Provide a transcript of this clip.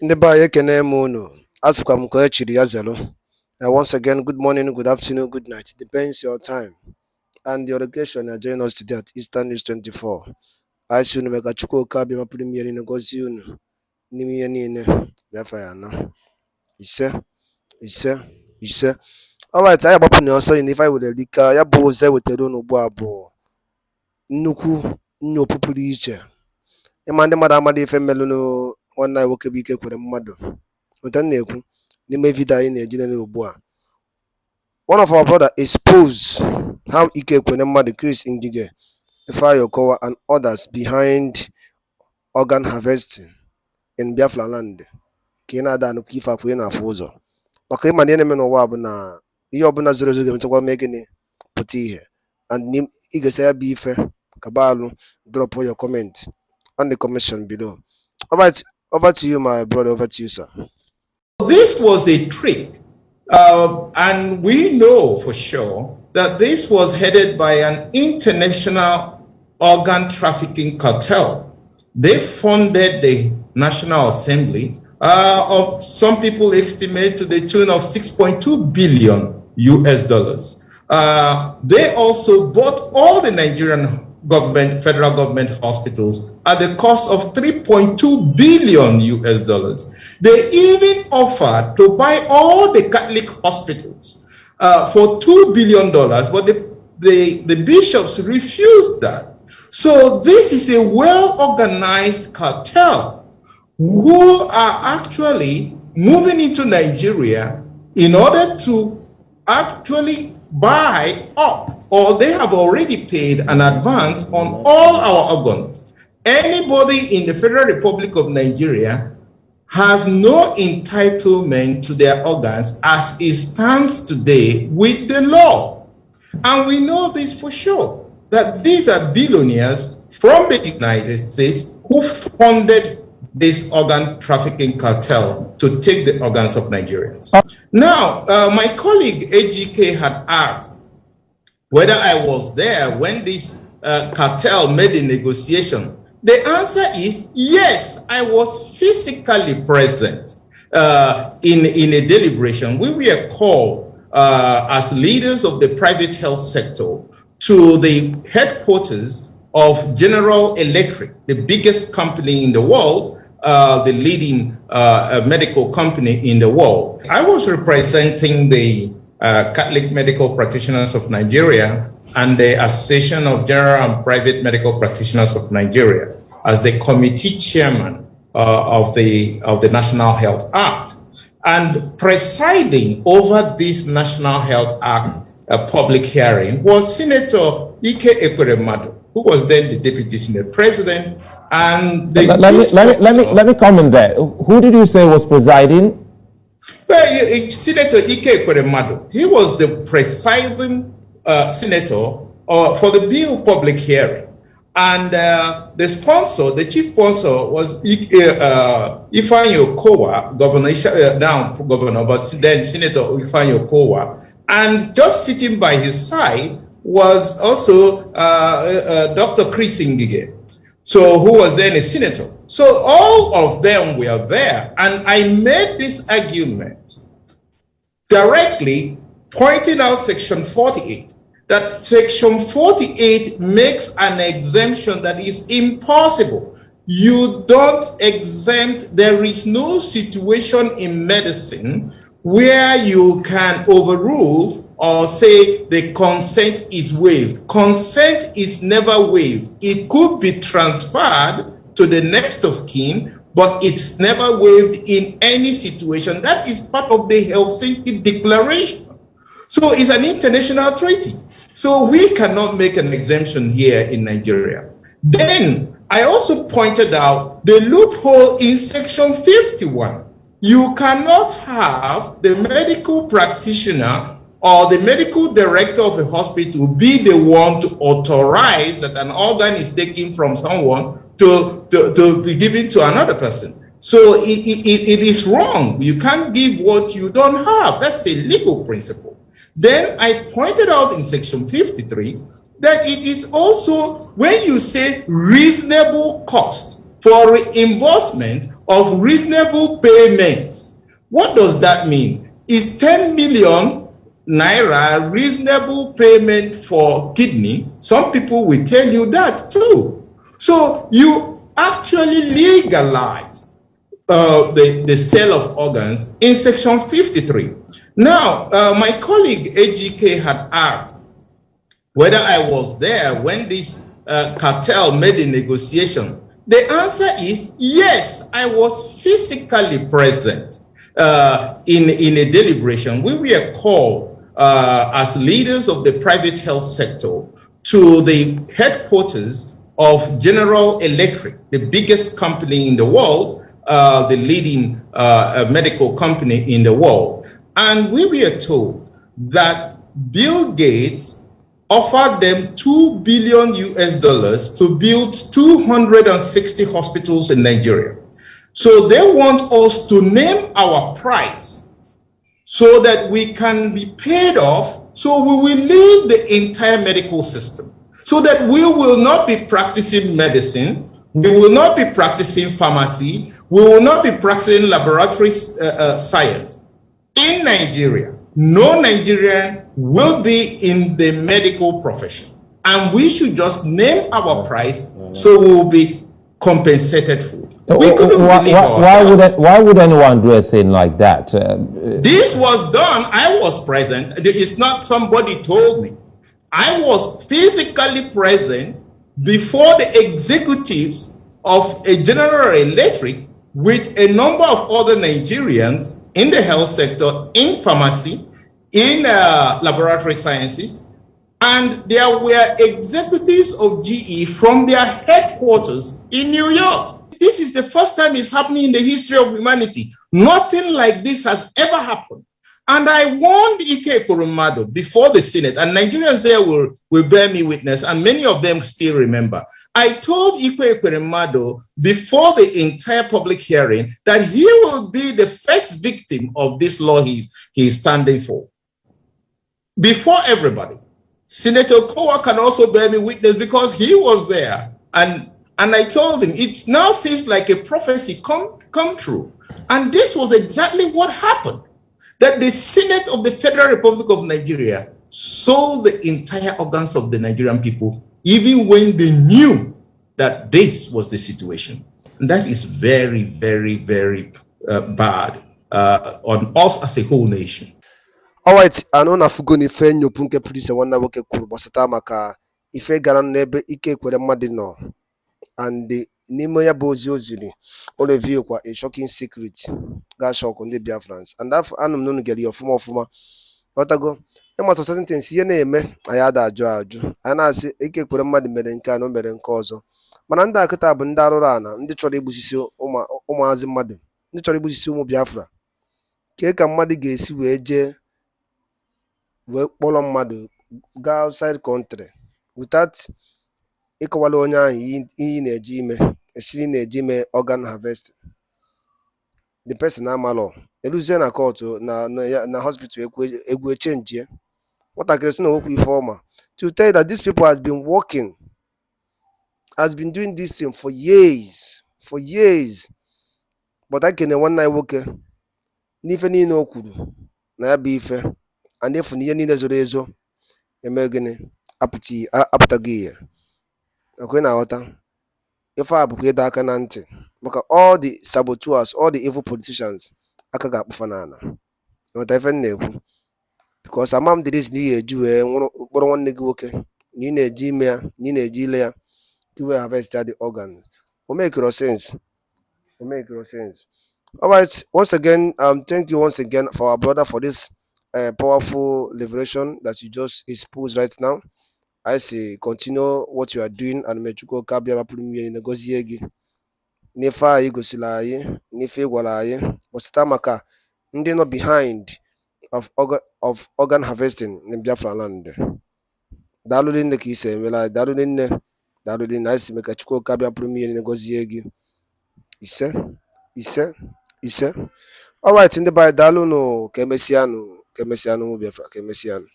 Ndị be anyị ekene m unu. Asịkwa m ka e chiri ya zelu. Once again, good morning, good afternoon, good night. It depends your time. And your location, you join us today at Eastern News 24. I see you mega chukwu oka ma pụrụ mmiri negozi unu. N'ime ihe niile, Biafra ya na. Ise, ise, ise. Alright, anyị agbapụ na ọsọ ife anyị were lika ya bụ ụzọ ewetara unu ugbu a bụ nnukwu nnyopụ pụrụ iche. Ịma ndị mmadụ amadị ife mmelụ nwanne anyị nwoke bụ Ekweremadu. Otu na-ekwu n'ime vidio anyị na-eji nene ugbu a. One of our brother exposed how Ekweremadu, Chris Ngige, Okowa and others behind organ harvesting in Biafra land. Ka ị na-ada nnukwu ife akwụ ị na-afụ ụzọ. Maka ịma na ihe na-eme n'ụwa bụ na ihe ọbụla zoro ezo ga-emetakwa mee gịnị pụta ihe. And ị ga-esa ya bụ ife kabalụ drop your comment on the comment below. Alright, over to you, my brother. Over to you, sir. This was a trick, and we know for sure that this was headed by an international organ trafficking cartel. They funded the National Assembly, of some people estimate to the tune of 6.2 billion US dollars. They also bought all the Nigerian government, federal government hospitals at the cost of 3.2 billion US dollars. They even offered to buy all the Catholic hospitals for $2 billion, but the bishops refused that. So this is a well-organized cartel who are actually moving into Nigeria in order to actually buy up, or they have already paid an advance on all our organs. Anybody in the Federal Republic of Nigeria has no entitlement to their organs as it stands today with the law. And we know this for sure, that these are billionaires from the United States who funded this organ trafficking cartel to take the organs of Nigerians. Now, my colleague AGK had asked whether I was there when this cartel made the negotiation. The answer is yes, I was physically present in a deliberation. We were called as leaders of the private health sector to the headquarters of General Electric, the biggest company in the world, the leading medical company in the world. I was representing the Catholic Medical Practitioners of Nigeria and the Association of General and Private Medical Practitioners of Nigeria as the committee chairman of the National Health Act. And presiding over this National Health Act public hearing was Senator Ekweremadu, who was then the Deputy Senate President. And let me comment there. Who did you say was presiding? Well, Senator Ekweremadu, he was the presiding senator for the bill public hearing. And the sponsor, the chief sponsor was Ifeanyi Okowa, now governor, but then Senator Ifeanyi Okowa. And just sitting by his side was also Dr. Chris Ngige, so who was then a senator. So all of them were there, and I made this argument directly pointing out Section 48, that Section 48 makes an exemption that is impossible. You don't exempt, there is no situation in medicine where you can overrule or say the consent is waived. Consent is never waived. It could be transferred to the next of kin, but it's never waived in any situation. That is part of the Helsinki Declaration. So it's an international treaty. So we cannot make an exemption here in Nigeria. Then I also pointed out the loophole in Section 51. You cannot have the medical practitioner or the medical director of a hospital be the one to authorize that an organ is taken from someone to be given to another person. So it is wrong. You can't give what you don't have. That's a legal principle. Then I pointed out in Section 53 that it is also, when you say reasonable cost, for reimbursement of reasonable payments. What does that mean? Is 10 million naira reasonable payment for kidney? Some people will tell you that too. So you actually legalized the sale of organs in section 53. Now, my colleague AGK had asked whether I was there when this cartel made the negotiation. The answer is yes, I was physically present in a deliberation. We were called as leaders of the private health sector to the headquarters of General Electric, the biggest company in the world, the leading medical company in the world. And we were told that Bill Gates offered them $2 billion US to build 260 hospitals in Nigeria. So they want us to name our price so that we can be paid off, so we will leave the entire medical system, so that we will not be practicing medicine, we will not be practicing pharmacy, we will not be practicing laboratory science. In Nigeria, no Nigerian will be in the medical profession, and we should just name our price so we will be compensated for. We couldn't believe ourselves. Why would anyone do a thing like that? This was done. I was present. It's not somebody told me. I was physically present before the executives of a General Electric with a number of other Nigerians in the health sector, in pharmacy, in laboratory sciences, and there were executives of GE from their headquarters in New York. This is the first time it's happening in the history of humanity. Nothing like this has ever happened. And I warned Ekweremadu before the Senate, and Nigerians there will bear me witness, and many of them still remember. I told Ekweremadu before the entire public hearing that he will be the first victim of this law he is standing for. Before everybody. Senator Okowa can also bear me witness because he was there. And I told him, it now seems like a prophecy come true. And this was exactly what happened. That the Senate of the Federal Republic of Nigeria sold the entire organs of the Nigerian people, even when they knew that this was the situation. And that is very, very, very bad on us as a whole nation. Alright, anọ na fugo na ife nyopu nke producer nwanne nwoke kwuru gbasata maka ife gara n'ebe Ekweremadu nọ, and n'ime ya bụ ozi o ziri o review kwa a shocking secret ga shock ndị Biafrans, and anụ m n'unu gere ya ọfụma ọtago ịmasa certain things ihe na-eme anyị ada ajụ anyị na-asị Ekweremadu mere nke a na o mere nke ọzọ, mana ndị akịta bụ ndị arụrụ ana, ndị chọrọ igbusisi ụmụazị mmadụ, ndị chọrọ igbusisi ụmụ Biafra. Ka mmadụ ga-esi wee jee wee kpọrọ mmadụ gaa outside country without ịkọwala onye ahụ ihe na-eje ime, esiri na-eje ime organ harvesting, the person amalọ eluzie na court na hospital egwu echenjie nwatakịrị si na okwu ife ọma, to tell you that these people has been doing this thing for years, but I kene nwanne anyị nwoke n'ife niile o kwuru na ya bụ ife, and efu na ihe niile zoro ezo eme gịnị apụtaghị ihe. Okay, na-aghọta ife a bụkwa ịdọ aka na ntị maka all the saboteurs, all the evil politicians aka ga-akpụfa n'ala. Nghọta ife na-ekwu, because amam dịrịs na ihe eji wee kpọrọ nwanne gị nwoke na ị na-eji ime ya na ị na-eji ile ya ka wee harvest the organs. O make no sense. Alright, once again, thank you once again for our brother for this powerful liberation that you just exposed right now. I say continue what you are doing, and mechuko kabia mapulumie negozie gị n'ife anyị gosila anyị n'ife gwara anyị gbasata maka ndị nọ behind of organ harvesting in Biafra land. Daalụ nne ka isi emela, daalụ nne anyị si meka chukwu kabia mapulumie negozie gị ise. Alright, ndị banyị daalụ nụ, ka emesianụ Biafra, ka emesianụ.